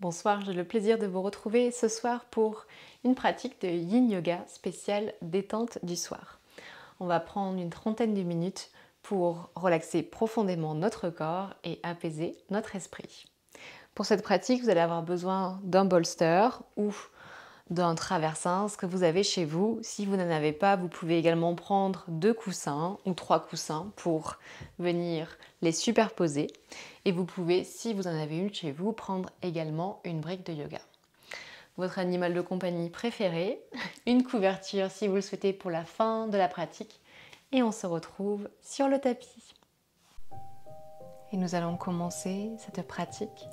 Bonsoir, j'ai le plaisir de vous retrouver ce soir pour une pratique de Yin Yoga spéciale détente du soir. On va prendre une trentaine de minutes pour relaxer profondément notre corps et apaiser notre esprit. Pour cette pratique, vous allez avoir besoin d'un bolster ou d'un traversin, ce que vous avez chez vous. Si vous n'en avez pas, vous pouvez également prendre 2 coussins ou 3 coussins pour venir les superposer. Et vous pouvez, si vous en avez une chez vous, prendre également une brique de yoga. Votre animal de compagnie préféré, une couverture si vous le souhaitez pour la fin de la pratique. Et on se retrouve sur le tapis. Et nous allons commencer cette pratique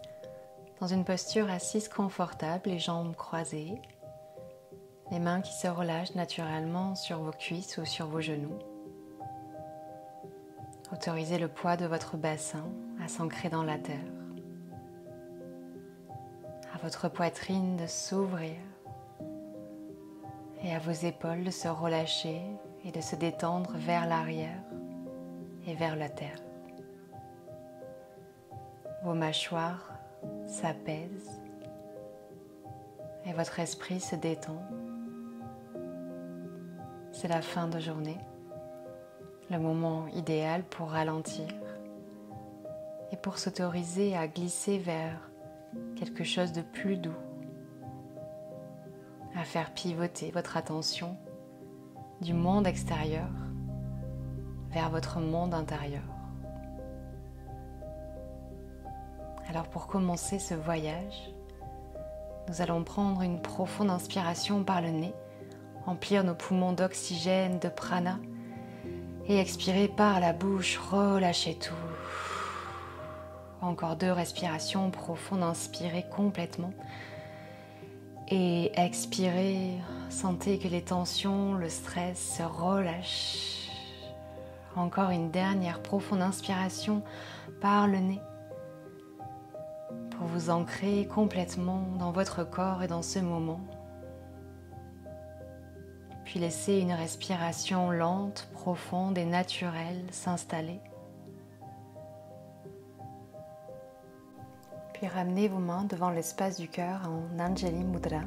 dans une posture assise confortable, les jambes croisées. Les mains qui se relâchent naturellement sur vos cuisses ou sur vos genoux. Autorisez le poids de votre bassin à s'ancrer dans la terre. À votre poitrine de s'ouvrir et à vos épaules de se relâcher et de se détendre vers l'arrière et vers la terre. Vos mâchoires s'apaisent et votre esprit se détend. C'est la fin de journée, le moment idéal pour ralentir et pour s'autoriser à glisser vers quelque chose de plus doux, à faire pivoter votre attention du monde extérieur vers votre monde intérieur. Alors pour commencer ce voyage, nous allons prendre une profonde inspiration par le nez, remplir nos poumons d'oxygène, de prana et expirer par la bouche, relâchez tout. Encore 2 respirations profondes, inspirez complètement et expirez, sentez que les tensions, le stress se relâchent. Encore une dernière profonde inspiration par le nez pour vous ancrer complètement dans votre corps et dans ce moment. Puis laissez une respiration lente, profonde et naturelle s'installer. Puis ramenez vos mains devant l'espace du cœur en Anjali Mudra.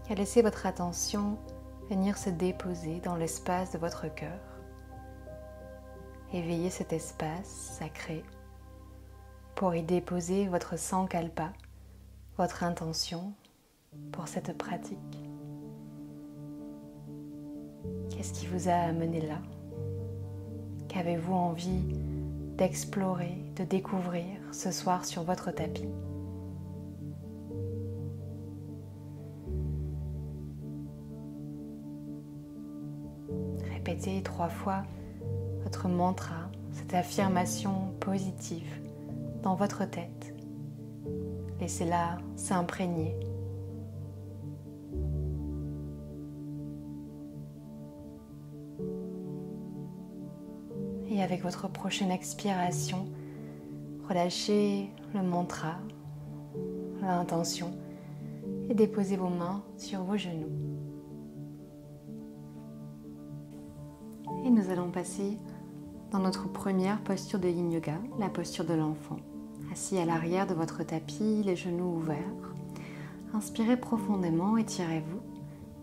Et laissez votre attention venir se déposer dans l'espace de votre cœur. Éveillez cet espace sacré pour y déposer votre sankalpa, votre intention pour cette pratique. Qu'est-ce qui vous a amené là? Qu'avez-vous envie d'explorer, de découvrir ce soir sur votre tapis? Répétez 3 fois votre mantra, cette affirmation positive dans votre tête. Laissez-la s'imprégner. Et avec votre prochaine expiration, relâchez le mantra, l'intention et déposez vos mains sur vos genoux. Et nous allons passer dans notre première posture de Yin Yoga, la posture de l'enfant. Assis à l'arrière de votre tapis, les genoux ouverts. Inspirez profondément, étirez-vous.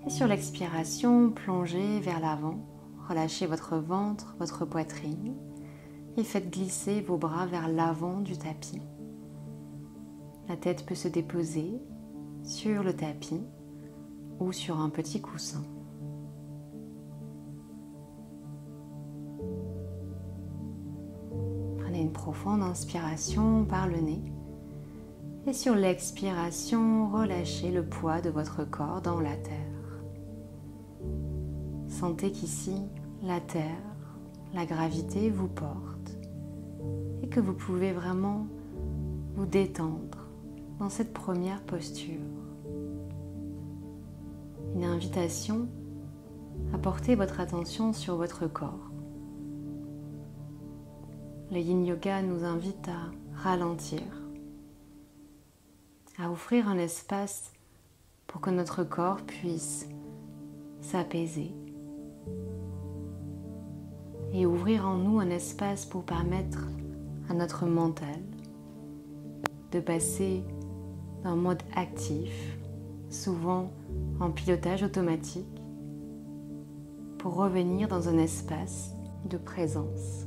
Et sur l'expiration, plongez vers l'avant. Relâchez votre ventre, votre poitrine et faites glisser vos bras vers l'avant du tapis. La tête peut se déposer sur le tapis ou sur un petit coussin. Prenez une profonde inspiration par le nez et sur l'expiration, relâchez le poids de votre corps dans la terre. Sentez qu'ici, la terre, la gravité vous porte et que vous pouvez vraiment vous détendre dans cette première posture. Une invitation à porter votre attention sur votre corps. Le Yin Yoga nous invite à ralentir, à offrir un espace pour que notre corps puisse s'apaiser et ouvrir en nous un espace pour permettre à notre mental de passer d'un mode actif, souvent en pilotage automatique, pour revenir dans un espace de présence.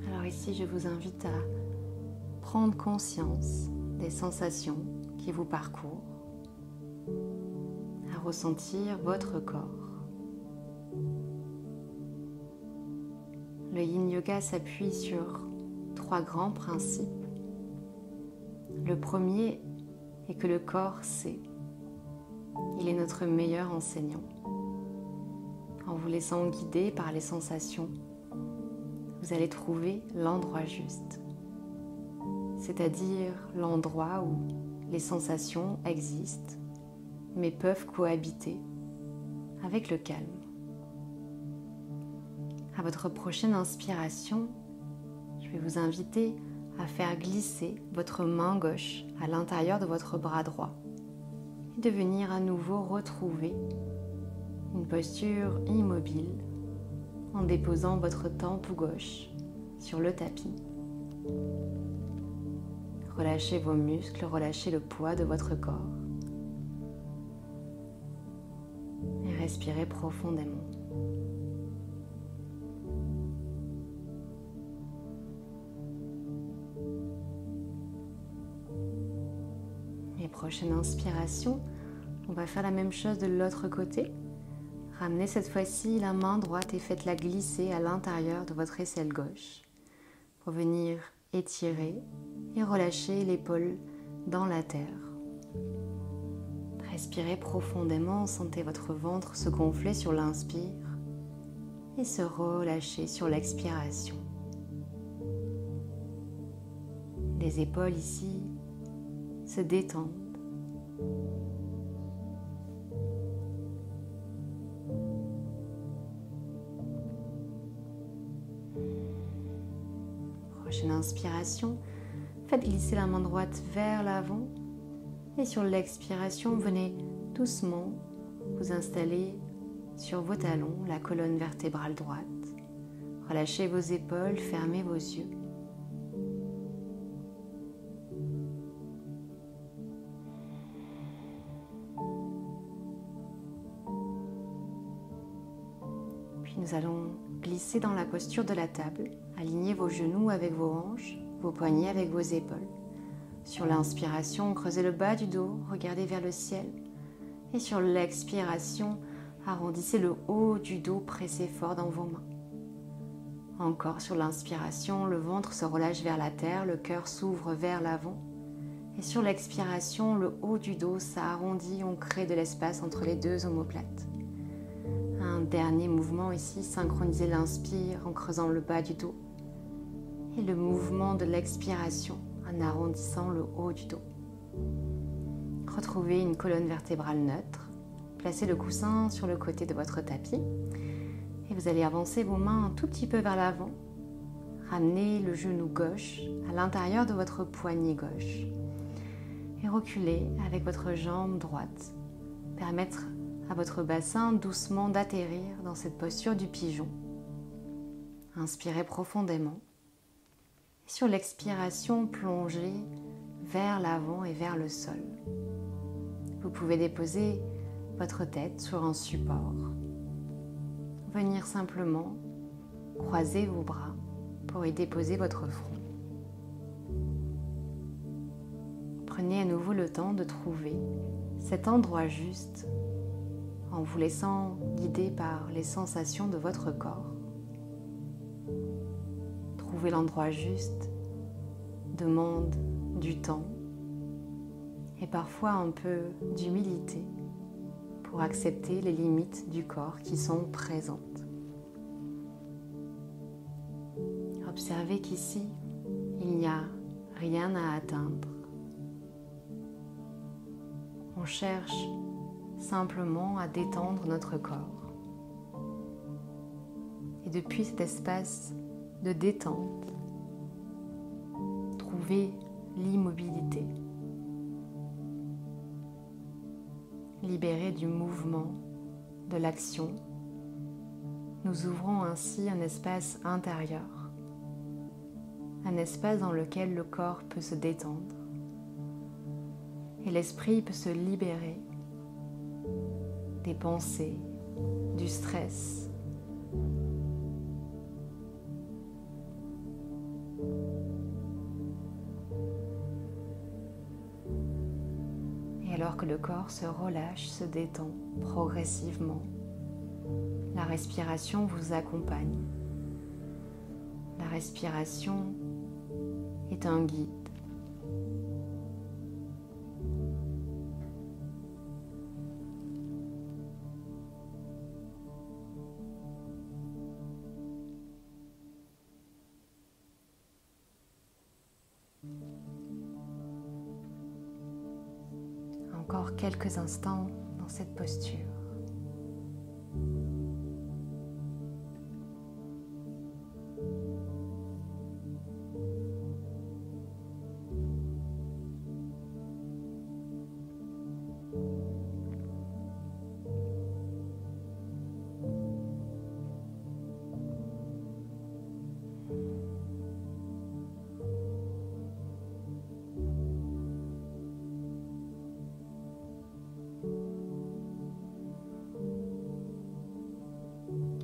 Alors ici, je vous invite à prendre conscience des sensations qui vous parcourent, à ressentir votre corps. Le Yin Yoga s'appuie sur 3 grands principes. Le premier est que le corps sait. Il est notre meilleur enseignant. En vous laissant guider par les sensations, vous allez trouver l'endroit juste, c'est-à-dire l'endroit où les sensations existent, mais peuvent cohabiter avec le calme. À votre prochaine inspiration, je vais vous inviter à faire glisser votre main gauche à l'intérieur de votre bras droit et de venir à nouveau retrouver une posture immobile en déposant votre tempe gauche sur le tapis. Relâchez vos muscles, relâchez le poids de votre corps et respirez profondément. Et prochaine inspiration, on va faire la même chose de l'autre côté. Ramenez cette fois-ci la main droite et faites-la glisser à l'intérieur de votre aisselle gauche pour venir étirer et relâcher l'épaule dans la terre. Respirez profondément, sentez votre ventre se gonfler sur l'inspire et se relâcher sur l'expiration. Les épaules ici se détendent. Prochaine inspiration, faites glisser la main droite vers l'avant et sur l'expiration, venez doucement vous installer sur vos talons, la colonne vertébrale droite. Relâchez vos épaules, fermez vos yeux. Puis nous allons glisser dans la posture de la table. Alignez vos genoux avec vos hanches, vos poignets avec vos épaules. Sur l'inspiration, creusez le bas du dos, regardez vers le ciel. Et sur l'expiration, arrondissez le haut du dos, pressez fort dans vos mains. Encore sur l'inspiration, le ventre se relâche vers la terre, le cœur s'ouvre vers l'avant. Et sur l'expiration, le haut du dos s'arrondit, on crée de l'espace entre les deux omoplates. Un dernier mouvement ici, synchronisez l'inspire en creusant le bas du dos. Et le mouvement de l'expiration en arrondissant le haut du dos. Retrouvez une colonne vertébrale neutre. Placez le coussin sur le côté de votre tapis. Et vous allez avancer vos mains un tout petit peu vers l'avant. Ramenez le genou gauche à l'intérieur de votre poignet gauche. Et reculez avec votre jambe droite. Permettre à votre bassin doucement d'atterrir dans cette posture du pigeon. Inspirez profondément. Et sur l'expiration, plongez vers l'avant et vers le sol. Vous pouvez déposer votre tête sur un support. Venir simplement croiser vos bras pour y déposer votre front. Prenez à nouveau le temps de trouver cet endroit juste en vous laissant guider par les sensations de votre corps. Trouver l'endroit juste demande du temps et parfois un peu d'humilité pour accepter les limites du corps qui sont présentes. Observez qu'ici, il n'y a rien à atteindre. On cherche simplement à détendre notre corps. Et depuis cet espace de détente, trouver l'immobilité. Libérer du mouvement, de l'action, Nous ouvrons ainsi un espace intérieur, un espace dans lequel le corps peut se détendre et l'esprit peut se libérer des pensées, du stress. Et alors que le corps se relâche, se détend progressivement, la respiration vous accompagne. La respiration est un guide. Encore quelques instants dans cette posture.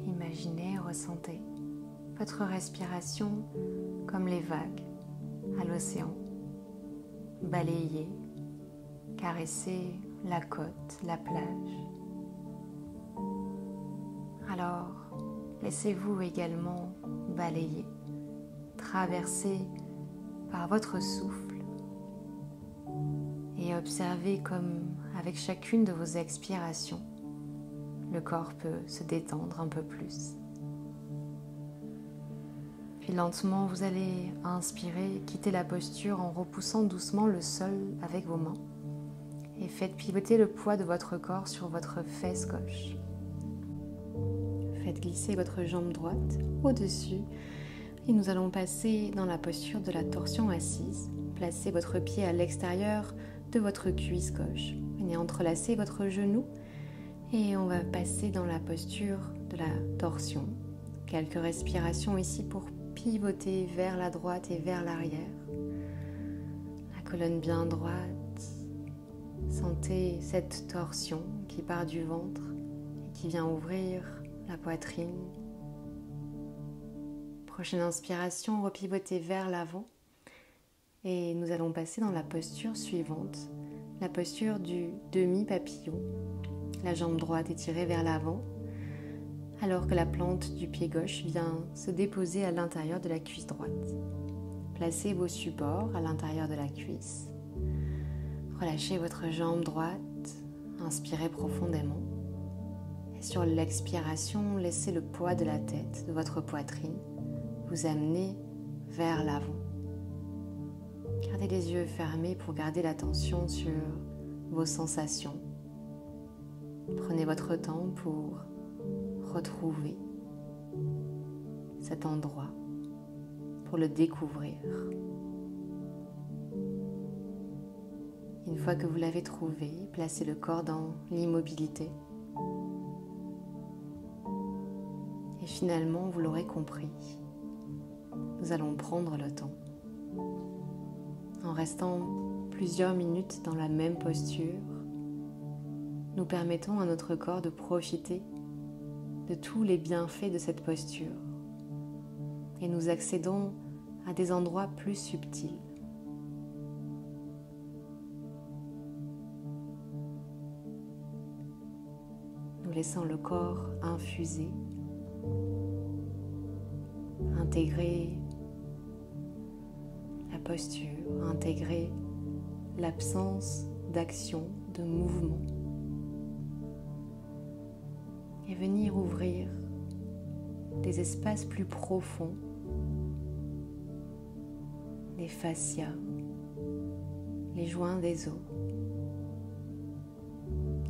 Imaginez, ressentez votre respiration comme les vagues à l'océan. Balayez, caressez la côte, la plage. Alors, laissez-vous également balayer, traverser par votre souffle et observez comme avec chacune de vos expirations, le corps peut se détendre un peu plus. Puis lentement, vous allez inspirer, quitter la posture en repoussant doucement le sol avec vos mains et faites pivoter le poids de votre corps sur votre fesse gauche. Faites glisser votre jambe droite au-dessus et nous allons passer dans la posture de la torsion assise. Placez votre pied à l'extérieur de votre cuisse gauche. Venez entrelacer votre genou et on va passer dans la posture de la torsion. Quelques respirations ici pour pivoter vers la droite et vers l'arrière. La colonne bien droite. Sentez cette torsion qui part du ventre et qui vient ouvrir la poitrine. Prochaine inspiration, repivotez vers l'avant et nous allons passer dans la posture suivante, la posture du demi-papillon. La jambe droite étirée vers l'avant, alors que la plante du pied gauche vient se déposer à l'intérieur de la cuisse droite. Placez vos supports à l'intérieur de la cuisse. Relâchez votre jambe droite, inspirez profondément. Et sur l'expiration, laissez le poids de la tête, de votre poitrine, vous amener vers l'avant. Gardez les yeux fermés pour garder l'attention sur vos sensations. Prenez votre temps pour retrouver cet endroit, pour le découvrir. Une fois que vous l'avez trouvé, placez le corps dans l'immobilité. Et finalement, vous l'aurez compris, nous allons prendre le temps. En restant plusieurs minutes dans la même posture, nous permettons à notre corps de profiter de tous les bienfaits de cette posture et nous accédons à des endroits plus subtils. Nous laissons le corps infuser, intégrer la posture, intégrer l'absence d'action, de mouvement. Et venir ouvrir des espaces plus profonds, les fascias, les joints des os,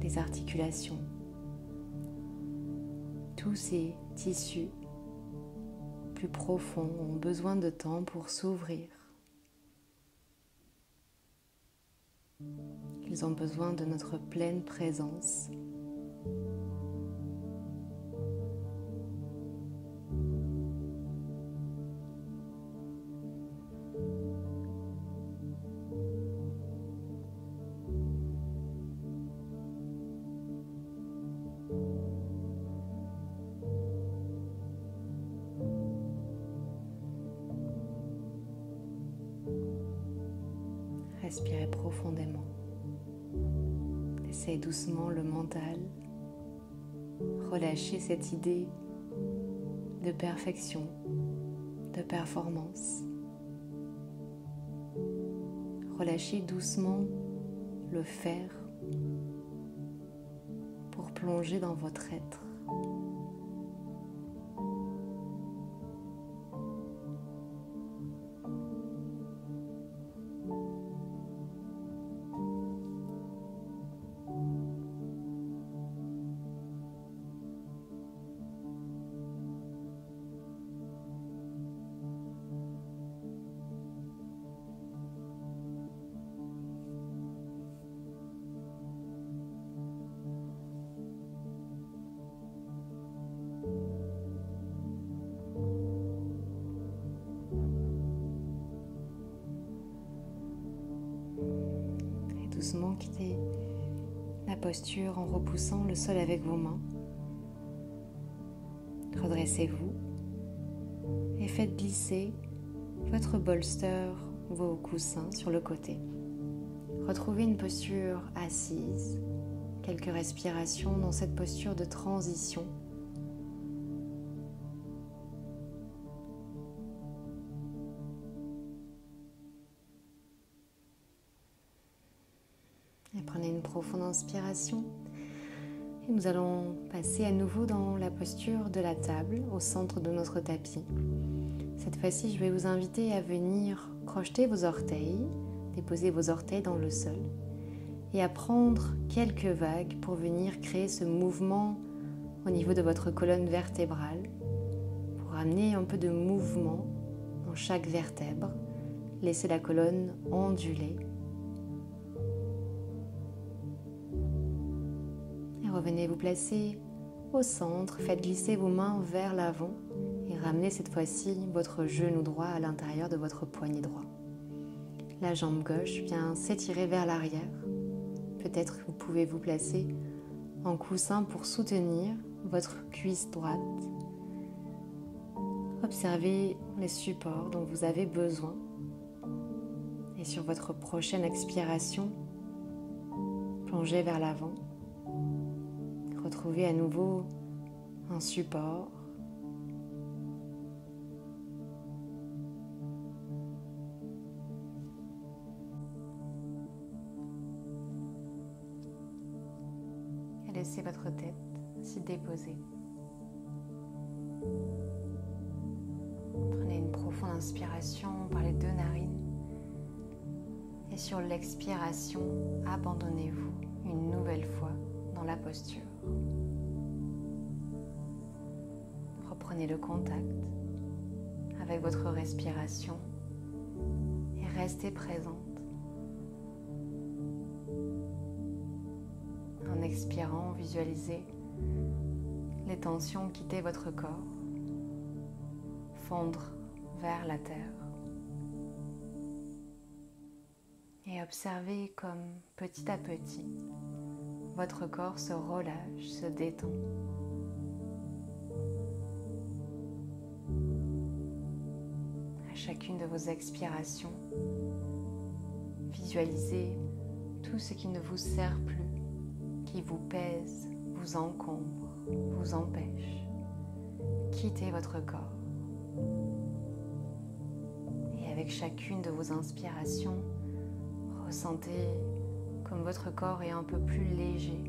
des articulations. Tous ces tissus plus profonds ont besoin de temps pour s'ouvrir. Ils ont besoin de notre pleine présence. Respirez profondément. Laissez doucement le mental relâcher cette idée de perfection, de performance. Relâchez doucement le faire pour plonger dans votre être. Doucement quittez la posture en repoussant le sol avec vos mains. Redressez-vous et faites glisser votre bolster ou vos coussins sur le côté. Retrouvez une posture assise, quelques respirations dans cette posture de transition. Et prenez une profonde inspiration et nous allons passer à nouveau dans la posture de la table au centre de notre tapis. Cette fois-ci, je vais vous inviter à venir crocheter vos orteils, déposer vos orteils dans le sol et à prendre quelques vagues pour venir créer ce mouvement au niveau de votre colonne vertébrale pour amener un peu de mouvement dans chaque vertèbre. Laissez la colonne onduler. Revenez vous placer au centre, faites glisser vos mains vers l'avant et ramenez cette fois-ci votre genou droit à l'intérieur de votre poignet droit. La jambe gauche vient s'étirer vers l'arrière. Peut-être que vous pouvez vous placer en coussin pour soutenir votre cuisse droite. Observez les supports dont vous avez besoin et sur votre prochaine expiration, plongez vers l'avant. Retrouvez à nouveau un support. Et laissez votre tête s'y déposer. Prenez une profonde inspiration par les deux narines. Et sur l'expiration, abandonnez-vous une nouvelle fois dans la posture. Reprenez le contact avec votre respiration et restez présente. En expirant, visualisez les tensions quitter votre corps, fondre vers la terre. Et observez comme petit à petit, votre corps se relâche, se détend. À chacune de vos expirations, visualisez tout ce qui ne vous sert plus, qui vous pèse, vous encombre, vous empêche. Quittez votre corps. Et avec chacune de vos inspirations, ressentez comme votre corps est un peu plus léger.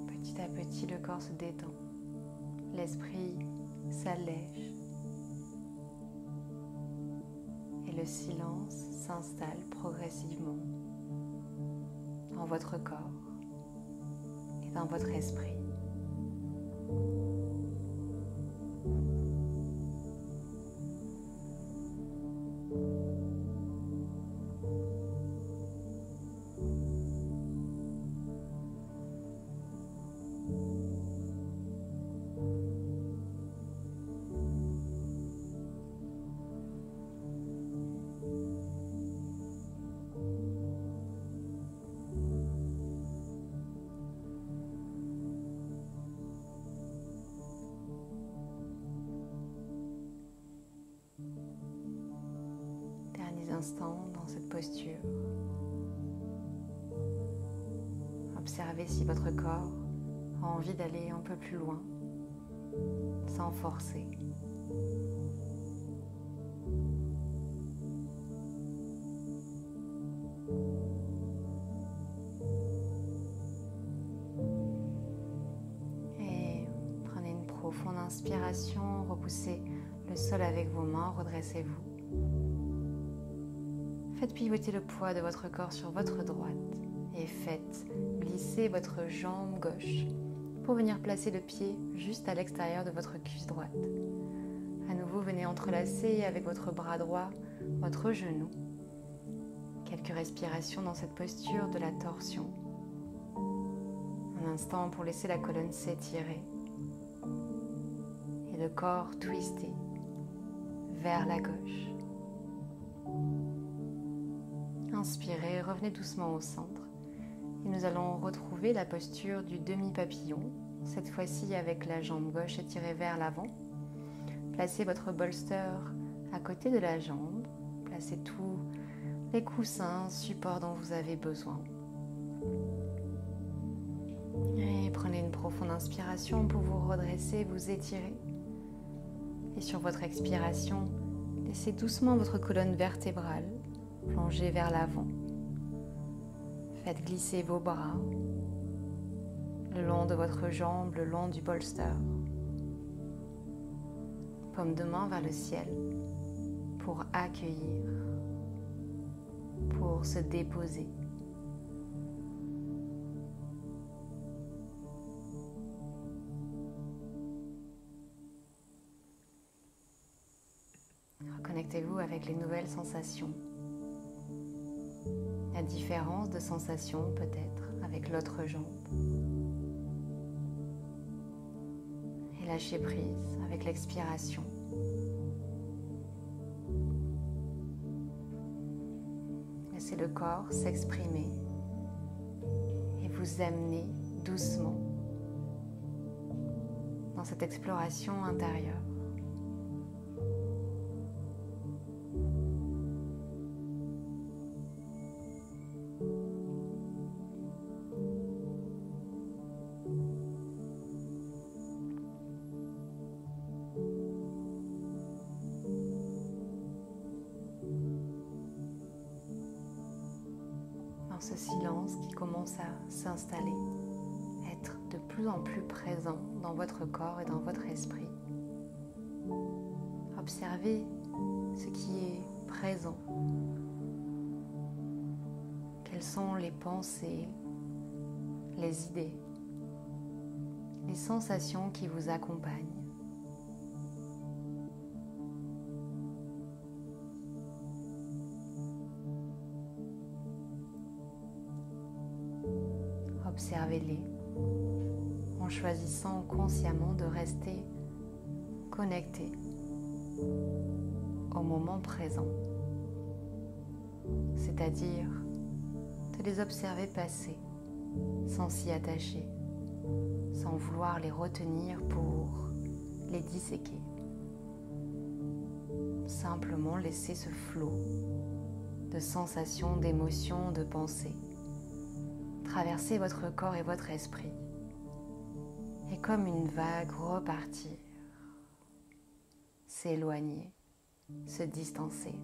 Petit à petit, le corps se détend, l'esprit s'allège et le silence s'installe progressivement dans votre corps et dans votre esprit. instant dans cette posture. Observez si votre corps a envie d'aller un peu plus loin, sans forcer. Et prenez une profonde inspiration, repoussez le sol avec vos mains, redressez-vous. Faites pivoter le poids de votre corps sur votre droite et faites glisser votre jambe gauche pour venir placer le pied juste à l'extérieur de votre cuisse droite. À nouveau, venez entrelacer avec votre bras droit votre genou. Quelques respirations dans cette posture de la torsion. Un instant pour laisser la colonne s'étirer et le corps twister vers la gauche. Inspirez, revenez doucement au centre. Et nous allons retrouver la posture du demi-papillon, cette fois-ci avec la jambe gauche étirée vers l'avant. Placez votre bolster à côté de la jambe. Placez tous les coussins, supports dont vous avez besoin. Et prenez une profonde inspiration pour vous redresser, vous étirer. Et sur votre expiration, laissez doucement votre colonne vertébrale plonger vers l'avant. Faites glisser vos bras le long de votre jambe, le long du bolster. Paume de main vers le ciel pour accueillir, pour se déposer. Reconnectez-vous avec les nouvelles sensations. La différence de sensation peut-être avec l'autre jambe. Et lâchez prise avec l'expiration. Laissez le corps s'exprimer et vous amener doucement dans cette exploration intérieure. Dans ce silence qui commence à s'installer, être de plus en plus présent dans votre corps et dans votre esprit. Observez ce qui est présent. Quelles sont les pensées, les idées, les sensations qui vous accompagnent. Observez-les en choisissant consciemment de rester connecté au moment présent, c'est-à-dire de les observer passer sans s'y attacher, sans vouloir les retenir pour les disséquer. Simplement laisser ce flot de sensations, d'émotions, de pensées traverser votre corps et votre esprit et comme une vague repartir, s'éloigner, se distancer.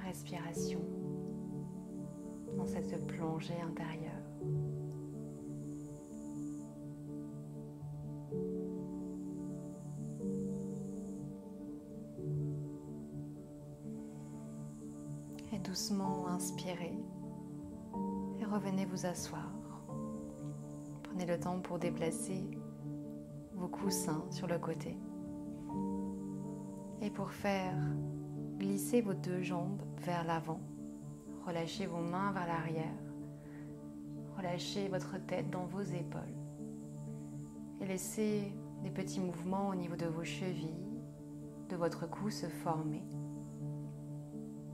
Respiration dans cette plongée intérieure. Et doucement inspirez et revenez vous asseoir. Prenez le temps pour déplacer vos coussins sur le côté. Et pour faire glissez vos deux jambes vers l'avant. Relâchez vos mains vers l'arrière. Relâchez votre tête dans vos épaules. Et laissez des petits mouvements au niveau de vos chevilles, de votre cou se former.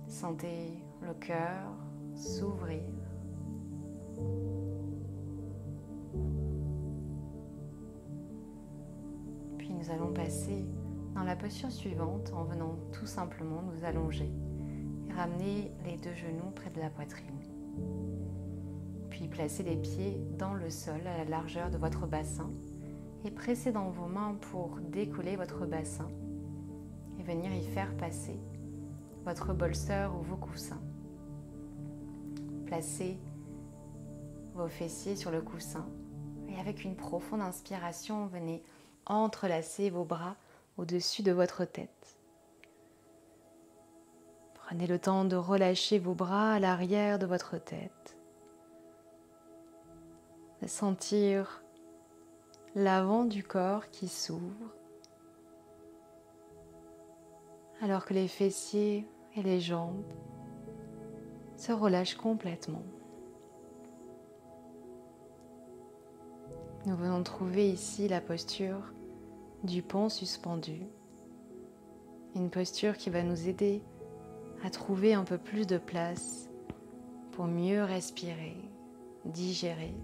Sentez le cœur s'ouvrir. Puis nous allons passer dans la posture suivante en venant tout simplement nous allonger et ramener les deux genoux près de la poitrine. Puis placez les pieds dans le sol à la largeur de votre bassin et pressez dans vos mains pour décoller votre bassin et venir y faire passer votre bolster ou vos coussins. Placez vos fessiers sur le coussin et avec une profonde inspiration, venez entrelacer vos bras au-dessus de votre tête. Prenez le temps de relâcher vos bras à l'arrière de votre tête, de sentir l'avant du corps qui s'ouvre, alors que les fessiers et les jambes se relâchent complètement. Nous venons de trouver ici la posture du pont suspendu, une posture qui va nous aider à trouver un peu plus de place pour mieux respirer, digérer,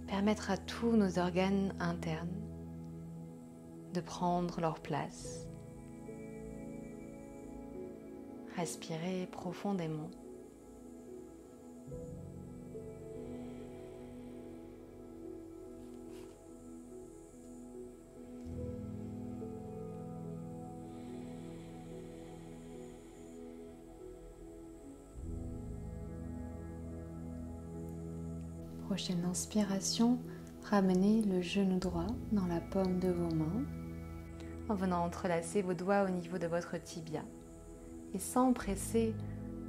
permettre à tous nos organes internes de prendre leur place. Respirez profondément. Prochaine inspiration, ramenez le genou droit dans la paume de vos mains en venant entrelacer vos doigts au niveau de votre tibia et sans presser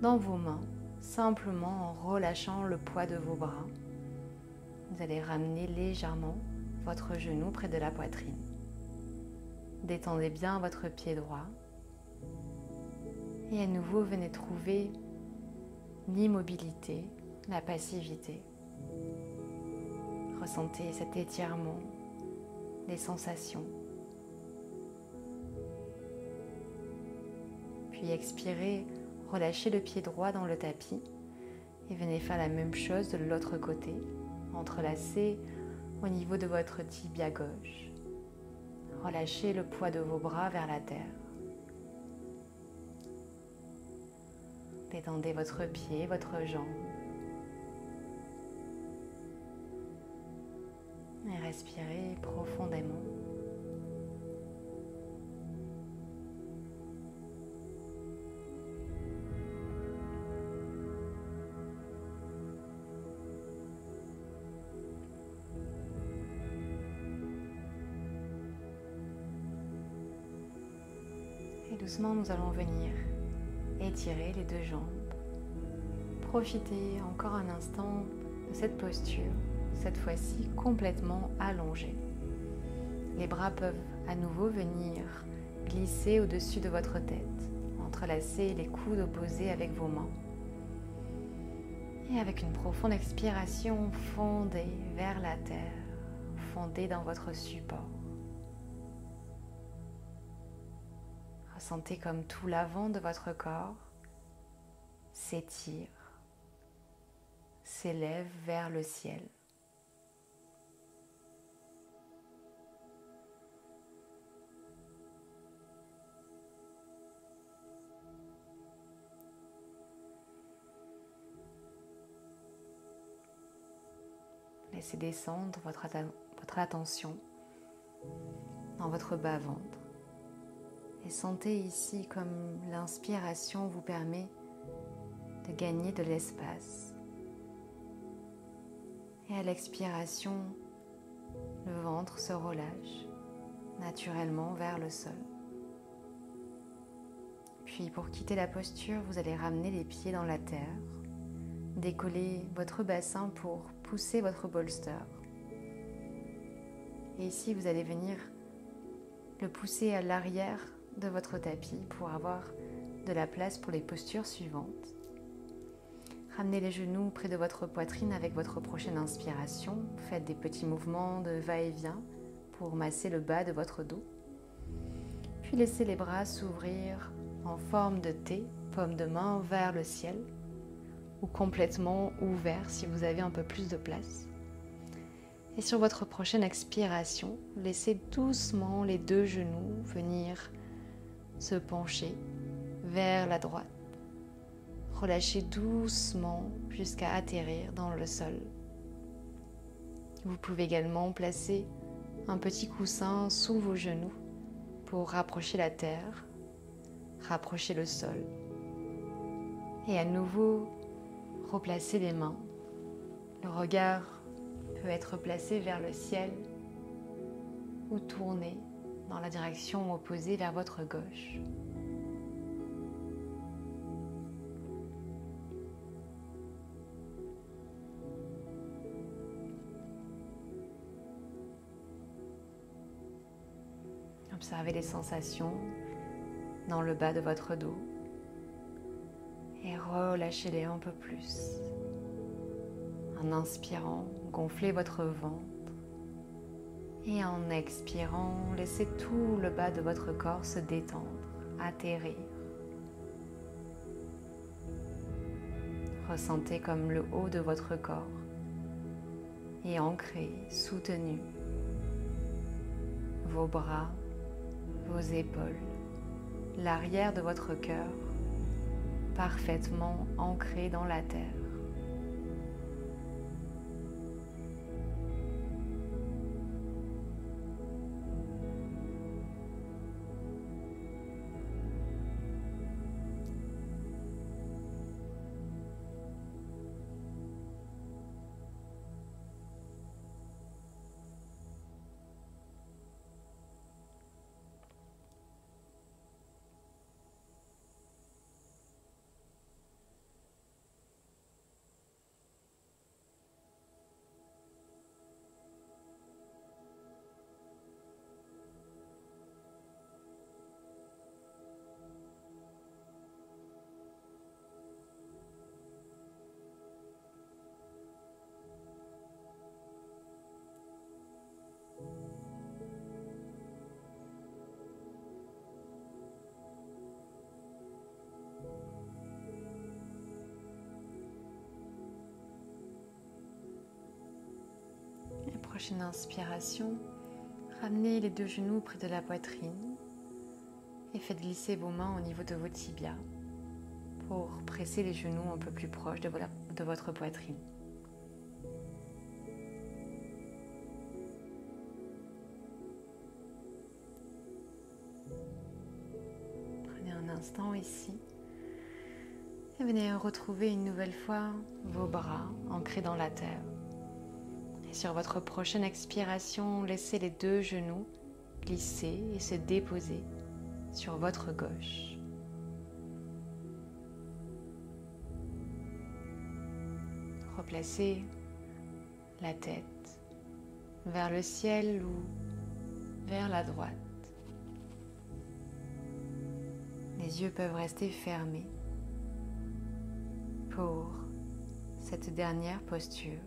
dans vos mains, simplement en relâchant le poids de vos bras. Vous allez ramener légèrement votre genou près de la poitrine. Détendez bien votre pied droit et à nouveau venez trouver l'immobilité, la passivité. Ressentez cet étirement, les sensations. Puis expirez, relâchez le pied droit dans le tapis et venez faire la même chose de l'autre côté, entrelacez au niveau de votre tibia gauche. Relâchez le poids de vos bras vers la terre. Détendez votre pied, votre jambe. Et respirez profondément. Et doucement, nous allons venir étirer les deux jambes. Profitez encore un instant de cette posture, cette fois-ci complètement allongée. Les bras peuvent à nouveau venir glisser au-dessus de votre tête. Entrelacez les coudes opposés avec vos mains. Et avec une profonde expiration, fondez vers la terre, fondez dans votre support. Ressentez comme tout l'avant de votre corps s'étire, s'élève vers le ciel. Laissez descendre votre attention dans votre bas-ventre et sentez ici comme l'inspiration vous permet de gagner de l'espace. Et à l'expiration, le ventre se relâche naturellement vers le sol. Puis pour quitter la posture, vous allez ramener les pieds dans la terre, décoller votre bassin pour pousser votre bolster. Et ici, vous allez venir le pousser à l'arrière de votre tapis pour avoir de la place pour les postures suivantes. Ramenez les genoux près de votre poitrine avec votre prochaine inspiration. Faites des petits mouvements de va-et-vient pour masser le bas de votre dos. Puis laissez les bras s'ouvrir en forme de T, paume de main vers le ciel, ou complètement ouvert si vous avez un peu plus de place. Et sur votre prochaine expiration, laissez doucement les deux genoux venir se pencher vers la droite. Relâchez doucement jusqu'à atterrir dans le sol. Vous pouvez également placer un petit coussin sous vos genoux pour rapprocher la terre, rapprocher le sol. Et à nouveau, replacer les mains. Le regard peut être placé vers le ciel ou tourné dans la direction opposée vers votre gauche. Observez les sensations dans le bas de votre dos et relâchez-les un peu plus. En inspirant, gonflez votre ventre et en expirant, laissez tout le bas de votre corps se détendre, atterrir. Ressentez comme le haut de votre corps est ancré, soutenu. Vos bras, vos épaules, l'arrière de votre cœur, parfaitement ancré dans la terre. Prochaine inspiration, ramenez les deux genoux près de la poitrine et faites glisser vos mains au niveau de vos tibias pour presser les genoux un peu plus proches de votre poitrine. Prenez un instant ici et venez retrouver une nouvelle fois vos bras ancrés dans la terre. Et sur votre prochaine expiration, laissez les deux genoux glisser et se déposer sur votre gauche. Replacez la tête vers le ciel ou vers la droite. Les yeux peuvent rester fermés pour cette dernière posture.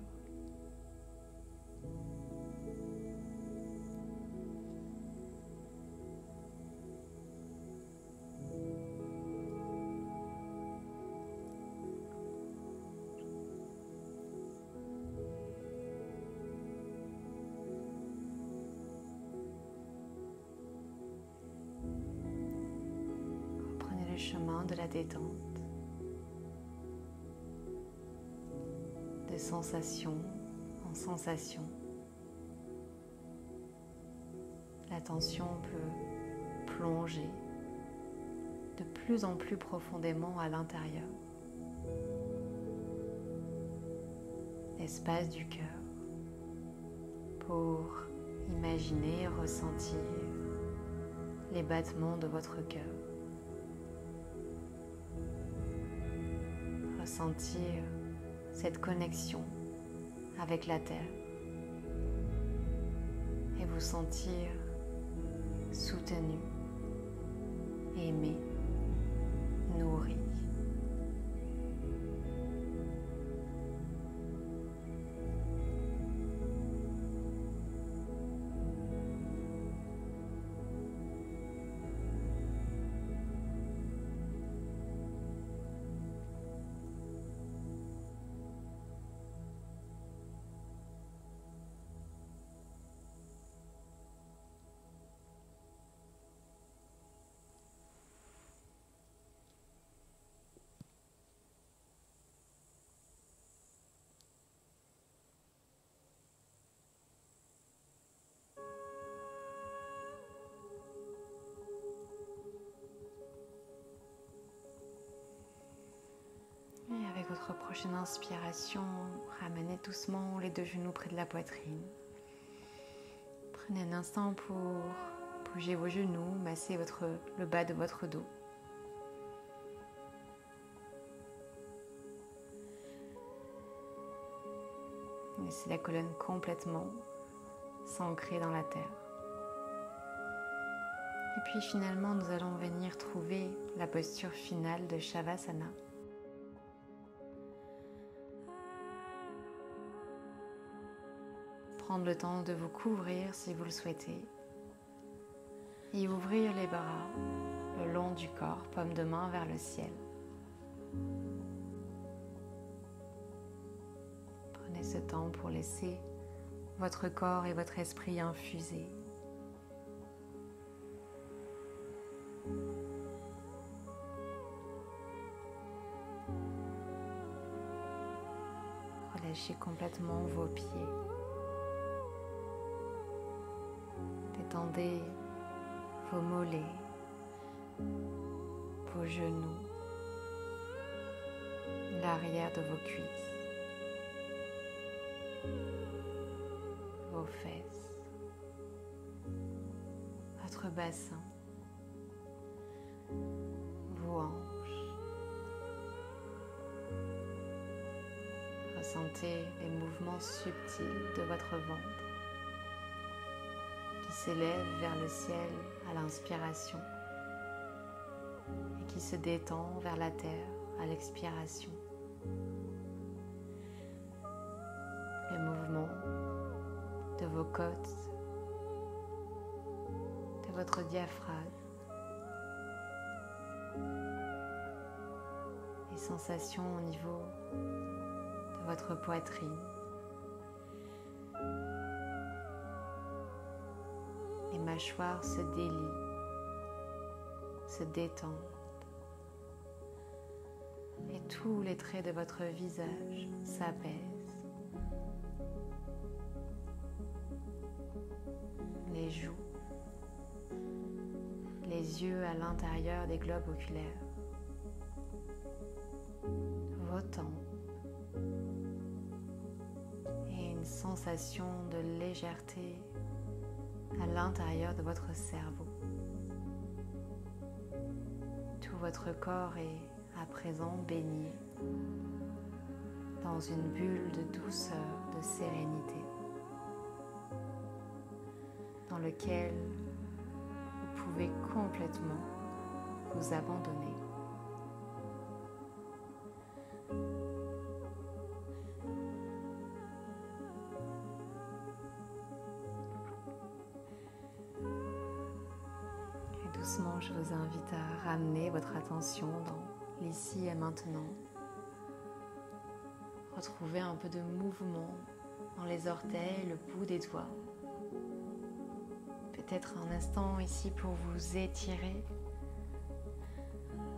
Chemin de la détente, de sensation en sensation. La tension peut plonger de plus en plus profondément à l'intérieur. L'espace du cœur pour imaginer et ressentir les battements de votre cœur. Ressentir cette connexion avec la terre et vous sentir soutenu, aimé, nourri. Et avec votre prochaine inspiration, ramenez doucement les deux genoux près de la poitrine. Prenez un instant pour bouger vos genoux, masser le bas de votre dos. Laissez la colonne complètement s'ancrer dans la terre. Et puis finalement, nous allons venir trouver la posture finale de Shavasana. Prendre le temps de vous couvrir si vous le souhaitez et ouvrir les bras le long du corps, paume de main vers le ciel. Prenez ce temps pour laisser votre corps et votre esprit infuser. Relâchez complètement vos pieds. Détendez vos mollets, vos genoux, l'arrière de vos cuisses, vos fesses, votre bassin, vos hanches. Ressentez les mouvements subtils de votre ventre qui s'élève vers le ciel à l'inspiration et qui se détend vers la terre à l'expiration. Le mouvement de vos côtes, de votre diaphragme, les sensations au niveau de votre poitrine. Les mâchoires se délient, se détendent et tous les traits de votre visage s'apaisent. Les joues, les yeux à l'intérieur des globes oculaires, vos tempes et une sensation de légèreté à l'intérieur de votre cerveau. Tout votre corps est à présent baigné dans une bulle de douceur, de sérénité, dans lequel vous pouvez complètement vous abandonner. Doucement, je vous invite à ramener votre attention dans l'ici et maintenant. Retrouvez un peu de mouvement dans les orteils, le bout des doigts. Peut-être un instant ici pour vous étirer,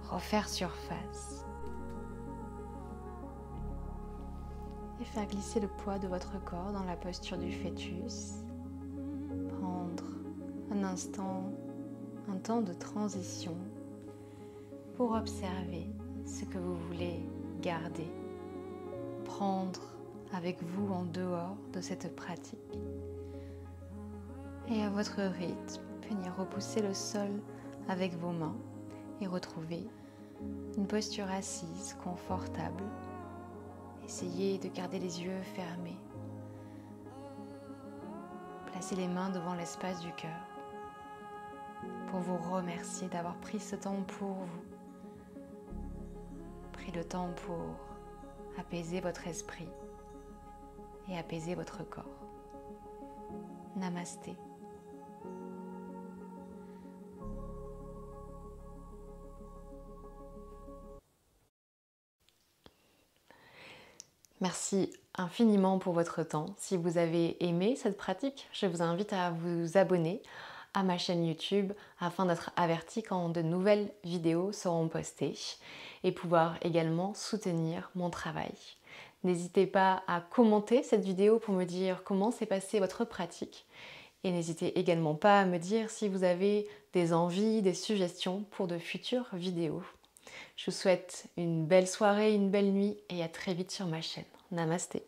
refaire surface et faire glisser le poids de votre corps dans la posture du fœtus. Prendre un instant, un temps de transition pour observer ce que vous voulez garder, prendre avec vous en dehors de cette pratique et à votre rythme, venir repousser le sol avec vos mains et retrouver une posture assise, confortable. Essayez de garder les yeux fermés. Placez les mains devant l'espace du cœur pour vous remercier d'avoir pris ce temps pour vous, Prenez le temps pour apaiser votre esprit et apaiser votre corps. Namasté. Merci infiniment pour votre temps. Si vous avez aimé cette pratique, je vous invite à vous abonner à ma chaîne YouTube afin d'être averti quand de nouvelles vidéos seront postées et pouvoir également soutenir mon travail. N'hésitez pas à commenter cette vidéo pour me dire comment s'est passée votre pratique et n'hésitez également pas à me dire si vous avez des envies, des suggestions pour de futures vidéos. Je vous souhaite une belle soirée, une belle nuit et à très vite sur ma chaîne. Namasté.